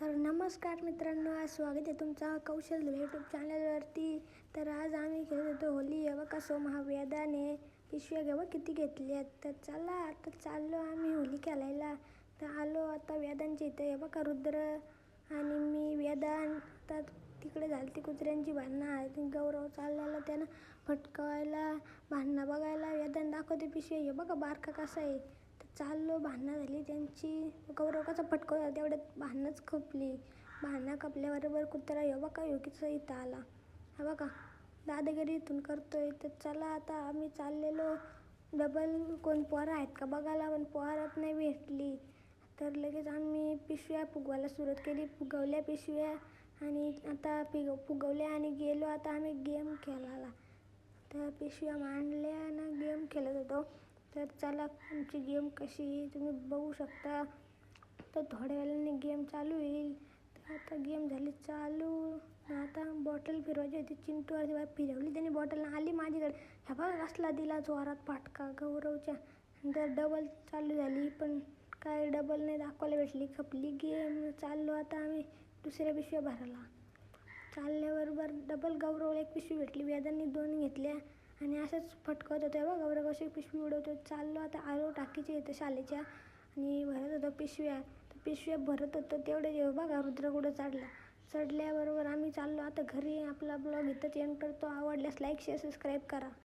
तर नमस्कार मित्रांनो, आज स्वागत आहे तुमचा कौशल यूट्यूब चॅनलवरती. तर आज आम्ही खेळत होतो होली. हे बघा सोमा वेदाने पिशव्या घेवा किती घेतली आहेत. तर चला आता चाललो आम्ही होली खेळायला. तर आलो आता वेदांच्या इथं. हे बघा रुद्र आणि मी वेदान. आता तिकडे झाली ती कुत्र्यांची भांडणं. गौरव चाललेला त्यानं फटकावायला भांडणं बघायला. वेदान दाखवते पिशव्या. हे बघा बारका कसा आहे. चाललो भांडणं झाली त्यांची. गौरव कसा फटकवला तेवढ्यात भांडणंच खपली. भांडणं खपल्याबरोबर कुत्रा हे बघा योगीचा इथं आला. हा बघा दादागिरी इथून करतोय. तर चला आता आम्ही चाललेलो डबल कोण पोरं आहेत का बघायला, पण पोरत नाही भेटली. तर लगेच आम्ही पिशव्या फुगवायला सुरुवात केली. फुगवल्या पिशव्या आणि आता फुगवल्या आणि गेलो आता आम्ही गेम खेळायला. तर पिशव्या मांडल्या आणि गेम खेळत होतो. तर चला आमची गेम कशी तुम्ही बघू शकता. तर थोड्या वेळाने गेम चालू होईल. तर आता गेम झाली चालू. आता बॉटल फिरवायची होती. चिंटूवरती फिरवली त्यांनी बॉटल आली माझ्याकडे. ह्या बघा कसला दिला जोरात फाटका गौरवच्या. तर डबल चालू झाली पण काय डबल नाही दाखवायला भेटली. खपली गेम. चाललो आता आम्ही दुसऱ्या पिशव्या भरायला. चालल्याबरोबर डबल गौरवला एक पिशवी भेटली. वेदांनी 2 घेतल्या आणि असंच फटकत होतं. बघा गौरव कशी पिशवी उडवतो. चाललो आता आलो टाकीच्या इथं शाळेच्या आणि भरत होतो पिशव्या. तर पिशव्या भरत होतो तेवढे बघा रुद्र कुठं चढल्याबरोबर आम्ही चाललो आता घरी. आपला ब्लॉग इथंच एंड करतो. आवडल्यास लाईक शेअर सबस्क्राईब करा.